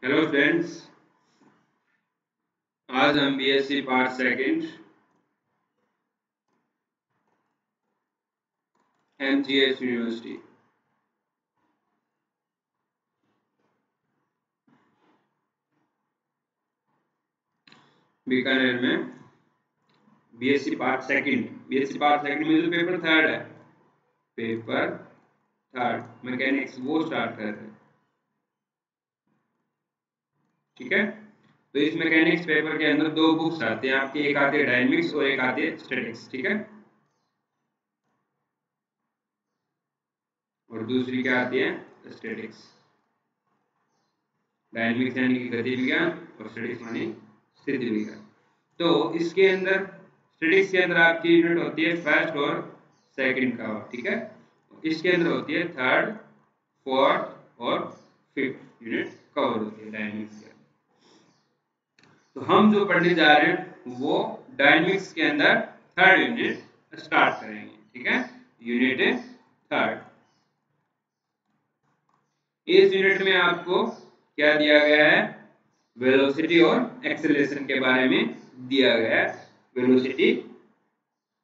Hello friends, आज हम BSc part second MGS university Bikaner में बीएससी पार्ट सेकंड में जो पेपर थर्ड है, पेपर थर्ड मैकेनिक्स वो स्टार्ट कर रहे हैं। ठीक है, तो इस मैकेनिक्स पेपर के अंदर दो बुक्स आते हैं आपकी, एक आती है डायनेमिक्स और एक आती है स्टैटिक्स। ठीक है, और दूसरी क्या आती है? स्टैटिक्स। डायनेमिक्स यानी कि गति विज्ञान और स्टैटिक्स मानी स्थिति विज्ञान। तो इसके अंदर स्टैटिक्स के अंदर आपकी यूनिट होती है फर्स्ट और सेकंड का। ठीक है, इसके अंदर होती है थर्ड, फोर्थ और फिफ्थ यूनिट कवर होती है डायनेमिक्स के अंदर। तो हम जो पढ़ने जा रहे हैं वो डायनेमिक्स के अंदर थर्ड यूनिट स्टार्ट करेंगे। ठीक है, यूनिट थर्ड। इस यूनिट में आपको क्या दिया गया है? वेलोसिटी और एक्सेलरेशन के बारे में दिया गया है। वेलोसिटी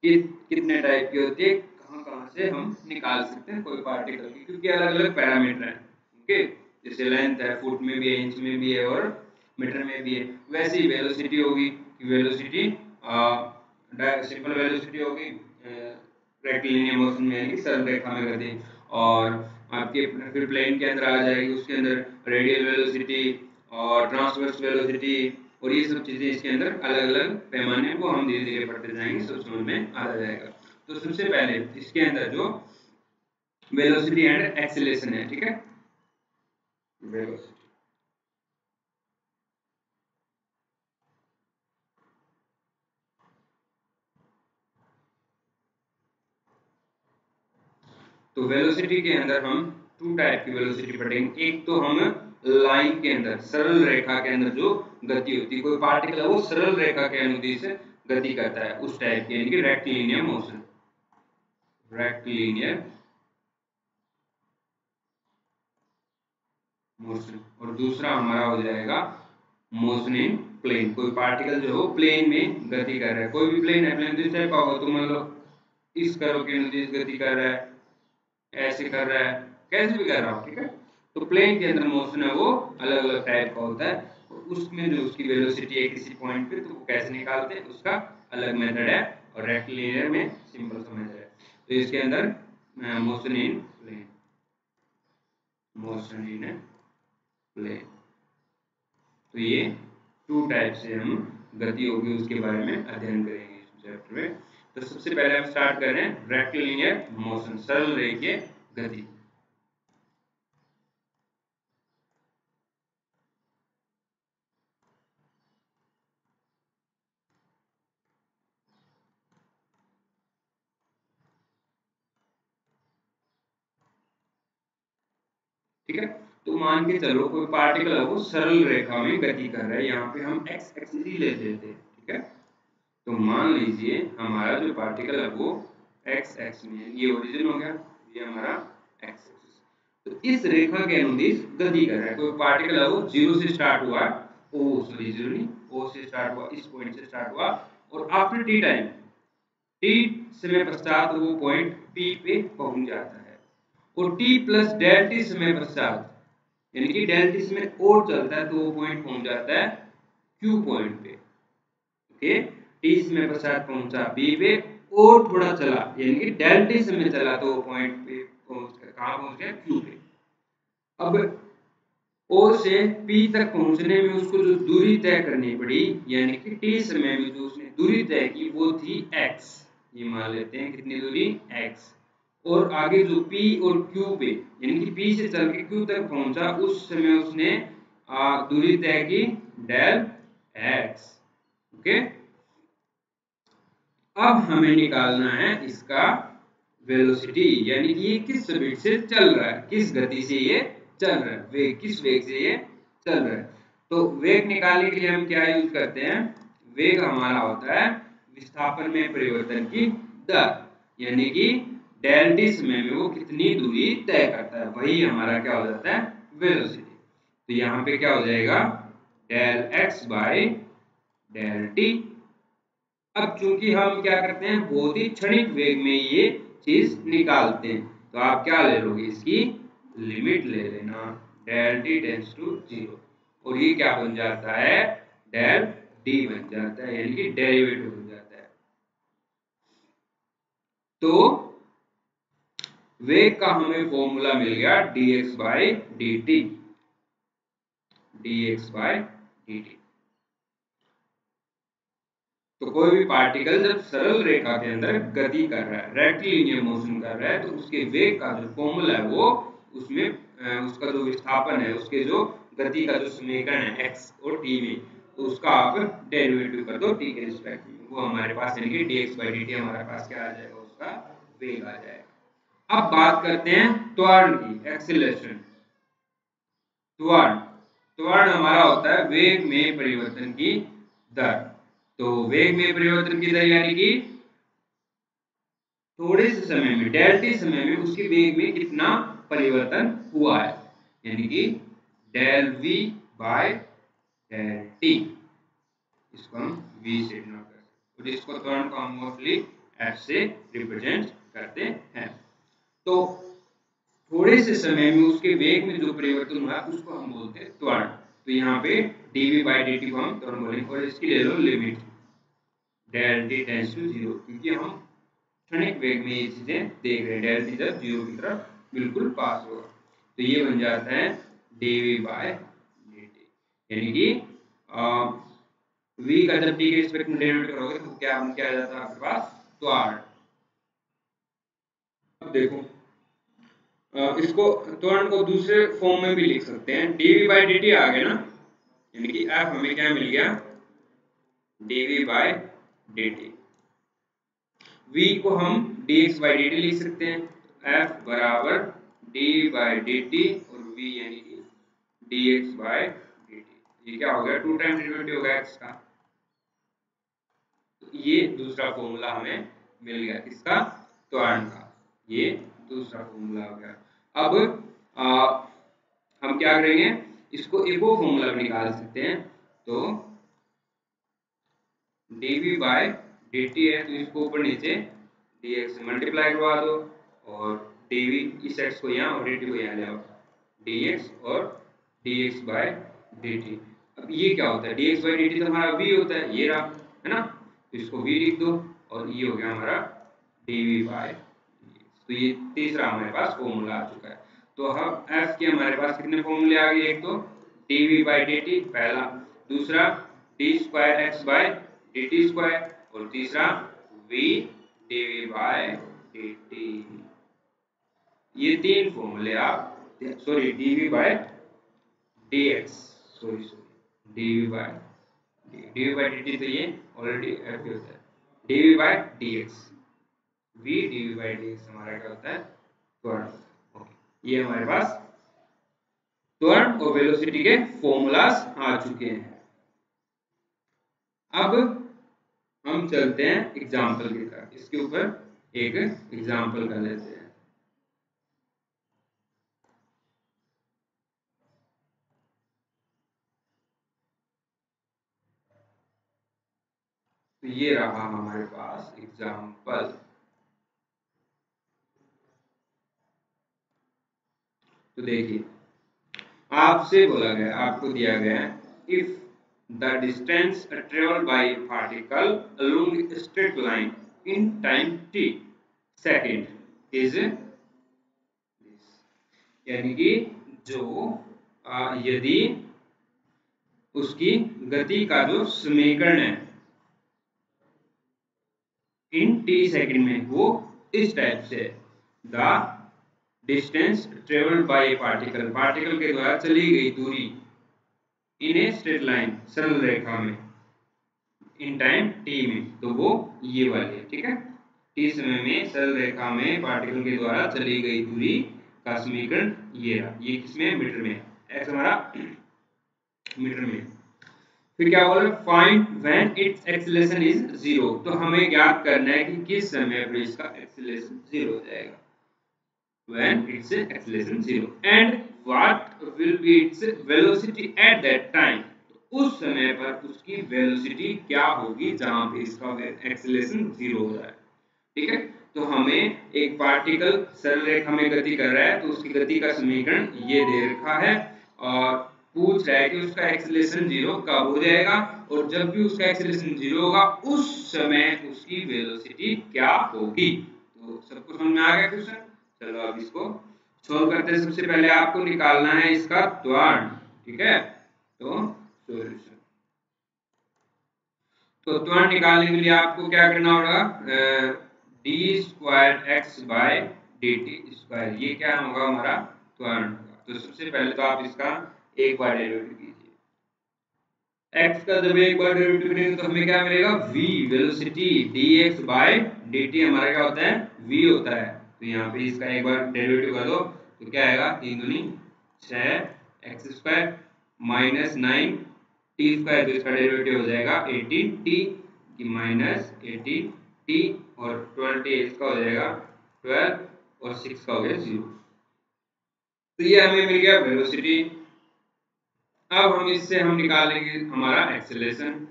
कितने टाइप की होती है, कहां कहां से हम निकाल सकते हैं कोई पार्टिकल की, क्योंकि अलग अलग पैरामीटर हैं। ओके, जैसे लेंथ है, फुट में भी है, इंच में भी है और मीटर में भी है। वैसे ही वेलोसिटी होगी, वेलोसिटी सिंपल वेलोसिटी होगी रेक्टिलिनियर मोशन में, यानी सरल रेखा में गति। और आपके फिर प्लेन के अंदर आ जाएगी, उसके अंदर रेडियल वेलोसिटी और ट्रांसवर्स वेलोसिटी और ये सब चीजें इसके अंदर अलग अलग पैमाने को हम धीरे धीरे पढ़ते जाएंगे, सब समझ में आ जाएगा। तो सबसे पहले इसके अंदर जो वेलोसिटी एंड एक्सेलरेशन है, ठीक है, वेलोसिटी। तो वेलोसिटी के अंदर हम टू टाइप की वेलोसिटी पढ़ेंगे। एक तो हम लाइन के अंदर, सरल रेखा के अंदर जो गति होती है, कोई पार्टिकल है वो सरल रेखा के अनुदिश गति करता है, उस टाइप की, यानी कि रेक्टिलिनियर मोशन, रेक्टिलिनियर मोशन। और दूसरा हमारा हो जाएगा मोशन इन प्लेन। कोई पार्टिकल जो हो प्लेन में गति कर रहा है, कोई भी प्लेन है, प्लेन जिस टाइप का हो, तो मान लो इस करो के अनुदिश गति कर रहा है, ऐसे कर रहा है, कैसे भी कर रहा हो। ठीक है, तो प्लेन के अंदर मोशन है वो अलग अलग टाइप का होता है, उसमें जो उसकी वेलोसिटी है किसी पॉइंट पे, तो वो कैसे निकालते हैं उसका अलग मेथड है। और रेक्टिलिनियर में सिंपल सा मेथड है। तो इसके अंदर motion in plane, motion in plane, तो ये टू टाइप से हम गति होगी उसके बारे में अध्ययन करेंगे इस चैप्टर में। तो सबसे पहले हम स्टार्ट कर रहे हैं रेक्टिलिनियर मोशन, सरल रेखीय गति। ठीक है, तो मान के चलो कोई पार्टिकल है वो सरल रेखा में गति कर रहा है, यहाँ पे हम एक्स एक्सिस ही ले लेते हैं। ठीक है, तो मान लीजिए हमारा जो पार्टिकल है वो एक्स एक्स में है, ये ओरिजिन हो गया, ये हमारा एक्स एक्सिस। तो इस रेखा के अनुदिश गति कर रहा है। कोई पार्टिकल है वो जीरो से स्टार्ट हुआ, ओ सॉरी जीरो नहीं, ओ से स्टार्ट हुआ, इस पॉइंट से स्टार्ट हुआ, और आफ्टर टी टाइम, टी समय पश्चात वो पॉइंट पी पे पहुंच जाता है। और टी प्लस डेल टी समय पश्चात, यानी कि डेल टी समय और चलता है, तो वो पॉइंट पहुंच जाता है क्यू पॉइंट पे। ओके, टी समय पश्चात पहुंचा बी पे और थोड़ा चला, यानी कि डेल टी समय चला, तो वो पॉइंट पे पहुंच गया, कहां पहुंच गया? क्यू पे। अब ओ से पी तक पहुंचने में उसको जो दूरी तय करनी पड़ी, यानी कि टी समय में जो उसने दूरी तय की वो थी x। ये मान लेते हैं कितनी दूरी? x। और आगे जो p और q पे, यानी कि p से चल के q तक पहुंचा, उस समय उसने दूरी तय की डेल x। ओके, अब हमें निकालना है इसका वेलोसिटी, यानी कि ये किस स्पीड से चल रहा है, किस गति से ये चल रहा है, वेग, किस वेग से ये चल रहा है। तो वेग निकालने के लिए हम क्या यूज करते हैं? वेग हमारा होता है विस्थापन में परिवर्तन की दर, यानी कि डेल टी समय में वो कितनी दूरी तय करता है, वही हमारा क्या हो जाता है? वेलोसिटी। तो यहाँ पे क्या हो जाएगा, del x by del t. अब चूंकि हम क्या करते हैं, बहुत ही क्षणिक वेग में ये चीज निकालते हैं, तो आप क्या ले लोगे, इसकी लिमिट ले लेना, डेल टी टेंड्स टू 0, और ये क्या बन जाता है, डेल डी बन जाता है, यानी कि डेरिवेटिव बन जाता है। तो वेग का हमें फॉर्मूला मिल गया dx by dt, dx by dt। तो कोई भी पार्टिकल जब सरल रेखा के अंदर गति कर रहा है, रेक्टिलिनियर मोशन कर रहा है, तो उसके वेग का जो फॉर्मूला है वो उसमें उसका जो विस्थापन है, उसके जो गति का जो समीकरण है x और t में, तो उसका आप डेरिवेटिव कर दो t के रिस्पेक्ट में, वो हमारे पास यानी कि dx by dt हमारे पास क्या आ जाएगा, उसका वेग आ जाएगा। अब बात करते हैं त्वरण की, एक्सीलरेशन। त्वरण, त्वरण हमारा होता है वेग में परिवर्तन की दर। तो वेग में परिवर्तन की दर यानी कि थोड़े से समय में, डेल टी समय में उसके वेग में कितना परिवर्तन हुआ है, यानी कि del v by del t, इसको हम v से डिनोट करते हैं, और इसको त्वरण को हम मोस्टली f से रिप्रेजेंट करते हैं। तो थोड़े से समय में उसके वेग में जो परिवर्तन हुआ उसको हम बोलते हैं त्वरण। तो यहाँ पे dv बाय dt को हम त्वरण बोलेंगे, और इसकी ले लो limit delta tends to 0, क्योंकि हम क्षणिक वेग में ये चीजें देख रहे हैं, डेल टी जब 0 की तरफ बिल्कुल पास होगा, तो ये बन जाता है dv बाय dt, यानी कि v का जब t के रिस्पेक्ट में डेरिवेटिव करोगे तो क्या आ जाता है आपके पास, त्वरण। अब देखो इसको त्वरण को दूसरे फॉर्म में भी लिख सकते हैं, dv बाय dt आ गया ना, यानी कि f हमें क्या मिल गया, dv बाय dt। v को हम dx बाय dt लिख सकते हैं, f बराबर d बाय dt, और v यानी कि dx बाय dt। ये क्या हो गया, 2 टाइम डेरिवेटिव हो गया x का। तो ये दूसरा फॉर्मूला हमें मिल गया, किसका, त्वरण का, ये दूसरा फॉर्मूला हो गया। अब हम क्या करेंगे, इसको एक और फॉर्मूला भी निकाल सकते हैं। तो dv बाय dt है, तो इसको ऊपर नीचे dx से मल्टीप्लाई करवा दो, और dv इस x को यहाँ और dt को यहाँ ले आओ, dx और dx बाय dt। अब ये क्या होता है, dx बाय dt तो हमारा v होता है, ये रहा है ना, तो इसको v लिख दो, और ये हो गया हमारा dv बाय dx। तो ये तीसरा हमारे पास फॉर्मूला आ चुका है। तो हम f के हमारे पास कितने फॉर्मूले आ गए, एक तो dv बाय dt पहला, दूसरा d square x by dt square, और तीसरा v dv बाय dt। ये तीन फॉर्मूले आप, sorry dv by dx, sorry dv by dt, तो ये ऑलरेडी f होता है, dv by dx, v dv by dx हमारा क्या होता है, त्वरण। ओके, ये हमारे पास त्वरण और वेलोसिटी के फॉर्मूलास आ चुके हैं। अब हम चलते हैं एग्जाम्पल की तरफ, इसके ऊपर एक एग्जाम्पल कर लेते हैं। तो ये रहा हमारे पास एग्जाम्पल। तो देखिए, आपसे बोला गया, आपको दिया गया है, if the distance travelled by particle along straight line in time t second is, यानी कि जो यदि उसकी गति का जो समीकरण है इन t सेकंड में, वो इस टाइप से, the distance travelled by particle, particle के द्वारा चली गई दूरी, इन ए स्ट्रेट लाइन, सरल रेखा में, इन टाइम t में, तो वो ये वाली है, ठीक है, t समय में सरल रेखा में पार्टिकल के द्वारा चली गई दूरी का समीकरण ये रहा, ये किसमें, मीटर में, x हमारा मीटर में। फिर क्या बोल रहे, find when it's acceleration is 0, तो हमें ज्ञात करना है कि किस समय पर इसका एक्सीलरेशन 0 हो जाएगा। when its acceleration 0 and what will be its velocity at that time, उस समय पर उसकी वेलोसिटी क्या होगी जहां पे इसका एक्सेलरेशन 0 हो रहा है। ठीक है, तो हमें एक पार्टिकल सरल रेखा में गति कर रहा है तो उसकी गति का समीकरण ये दे रखा है और पूछ रहा है कि उसका एक्सेलरेशन 0 कब हो जाएगा और जब भी उसका एक्सेलरेशन 0 होगा उस समय उसकी वेलोसिटी क्या होगी। तो सबको समझ में आ गया क्वेश्चन। चलो अब इसको सॉल्व करते हैं। सबसे पहले आपको निकालना है इसका त्वरण। ठीक है, तो सॉल्यूशन, तो त्वरण निकालने के लिए आपको क्या करना होगा, d square x by d t square, ये क्या होगा हमारा त्वरण होगा। तो सबसे पहले तो आप इसका एक बार डेरिवेटिव कीजिए। x का जब एक बार डेरिवेटिव करेंगे तो हमें क्या मिलेगा, v velocity dx by dt हमारा क्या होता है, v होता है। तो यहाँ पे इसका एक बार डेरिवेटिव कर दो तो क्या आएगा, 3 दूनी 6 x square minus 9 T square, तो इसका डेरिवेटिव हो जाएगा 18t की माइनस 18t और 12t इसका हो जाएगा 12 और 6 का हो गया 0। तो ये हमें मिल गया वेलोसिटी। अब हम इससे हम निकालेंगे हमारा एक्सेलरेशन।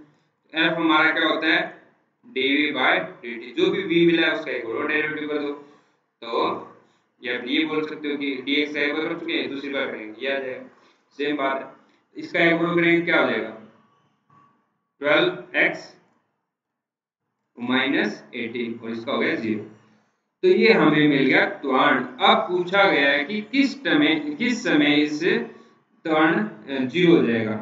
f हमारा क्या होता है, dv बाय dt, जो भी v मिला है उसका एक और डेरिवेटिव कर दो। तो ये बोल सकते हो कि dx का एक बार कर चुके हैं, दूसरी बार करेंगे ये आ जाएगा, सेम बात है। इसका एक और करेंगे क्या हो जाएगा, 12x माइनस 18 और इसका हो गया 0। तो ये हमें मिल गया त्वरण। अब पूछा गया है कि किस समय इस त्वरण 0 हो जाएगा।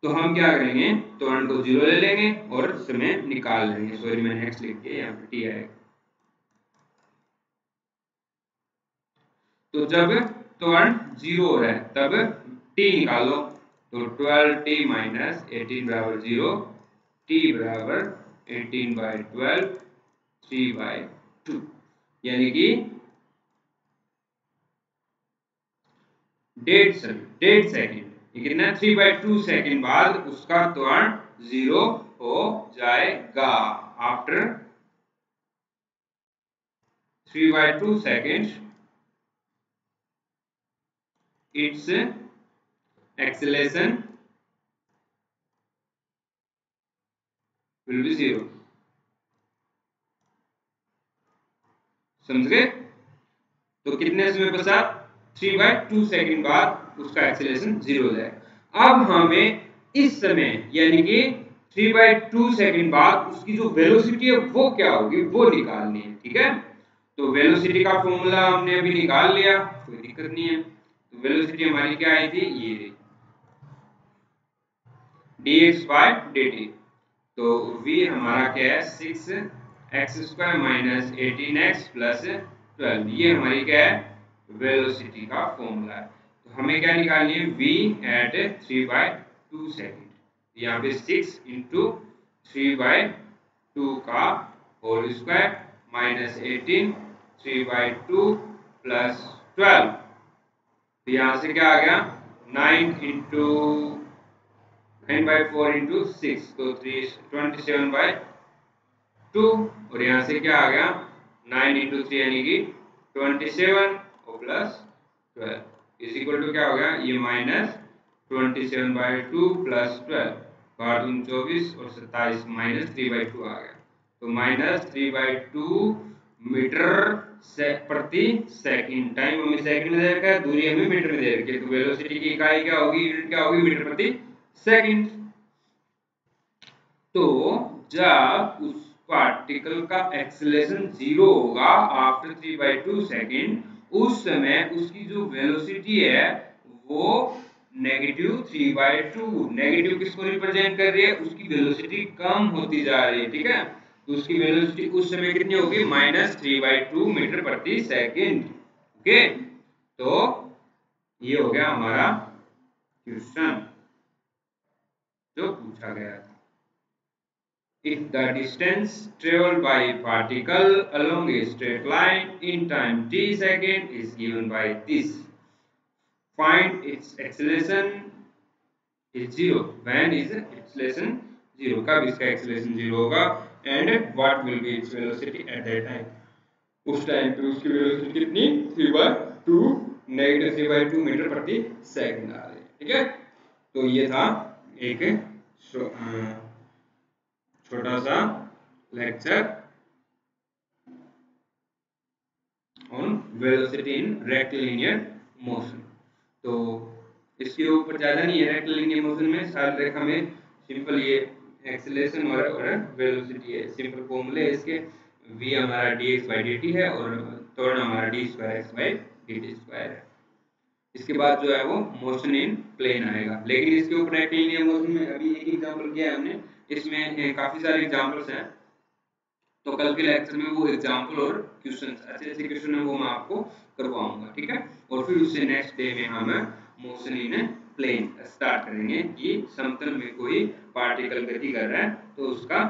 तो हम क्या करेंगे, त्वरण को 0 ले लेंगे और समय निकाल लेंगे। सॉरी मैंने x लिख दिया, यहाँ पे t आएगा। तो जब त्वरण 0 हो रहा है तब t निकालो, तो 12t माइनस 18 बराबर 0, t बराबर 18 बाई 12 3/2, यानी कि डेढ़ सेकेंड, ये कितना 3/2 सेकेंड बाद उसका त्वरण 0 हो जाएगा। After 3/2 second it's acceleration will be 0। समझ गए? तो कितने समय पश्चात, 3/2 सेकेंड बाद उसका एक्सेलरेशन 0 हो जाएगा। अब हमें इस समय यानी कि 3/2 सेकेंड बाद उसकी जो वेलोसिटी है वो क्या होगी वो निकालनी है। ठीक है, तो वेलोसिटी का फॉर्मूला हमने अभी निकाल लिया, कोई दिक्कत नहीं है। तो वेलोसिटी हमारी क्या आई थी, ये रही dx बाय dt। तो v हमारा क्या है, 6x square minus 18x plus 12, ये हमारी क्या है वेलोसिटी का फॉर्मूला है। तो हमें क्या निकालनी है, v एट 3/2 सेकेंड। यहाँ पे 6 इंटू 3/2 का होल स्क्वायर माइनस 18 3/2 प्लस 12। तो यहाँ से क्या आ गया, 9/4 इंटू 6, तो 27/2 और यहाँ से क्या आ गया 9 इंटू 3 यानी कि 27 और प्लस 12 इज इक्वल टू क्या हो गया, ये माइनस 27/2 प्लस 12, 24 और 27 माइनस 3/2 आ गया। तो माइनस 3/2 मीटर प्रति सेकंड। टाइम हमें सेकंड में दे रखा है, दूरी हमें मीटर में दे रखी है, तो वेलोसिटी की इकाई क्या होगी, यूनिट क्या होगी, मीटर प्रति सेकंड। तो जब उस पार्टिकल का एक्सेलरेशन 0 होगा आफ्टर 3/2 सेकेंड, उस समय उसकी जो वेलोसिटी है वो -3/2। नेगेटिव किसको रिप्रेजेंट कर रही है, उसकी वेलोसिटी कम होती जा रही है। ठीक है, तो उसकी वेलोसिटी उस समय कितनी होगी, -3/2 मीटर प्रति सेकेंड। ओके, तो ये हो गया हमारा क्वेश्चन जो पूछा गया था। If the distance traveled by a particle along a straight line in time t second is given by this, find its acceleration is 0 when is acceleration 0, कब इसका acceleration 0 होगा and what will be its velocity at that time। उस time पे उसकी velocity कितनी 3/2 negative 3/2 metre प्रति second आ रही है। ठीक है, तो ये था एक छोटा सा lecture on velocity in rectilinear motion. तो इसके ऊपर ज़्यादा नहीं है, रेक्टिलिनियर मोशन में सारी रेखा में सिंपल ये एक्सेलरेशन और वेलोसिटी है, सिंपल फॉर्मूले है इसके। v हमारा dx/dt है और त्वरण हमारा d2x/dt2 है। इसके बाद जो है वो मोशन इन प्लेन आएगा, लेकिन इसके ऊपर रेक्टिलिनियर मोशन में अभी एक एग्जांपल किया है हमने, इसमें काफी सारे एग्जांपल्स हैं, तो कल के लेक्चर में वो एग्जांपल और क्वेश्चन अच्छे अच्छे क्वेश्चन है वो मैं आपको करवाऊंगा। ठीक है, और फिर उससे नेक्स्ट डे में हम मोशन इन प्लेन स्टार्ट करेंगे कि समतल में कोई पार्टिकल गति कर रहा है तो उसका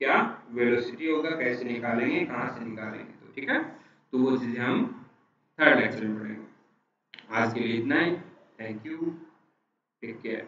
क्या वेलोसिटी होगा, कैसे निकालेंगे, कहाँ से निकालेंगे। तो ठीक है, तो वो चीजें हम थर्ड लेक्चर में पढ़ेंगे। आज के लिए इतना ही, थैंक यू, टेक केयर।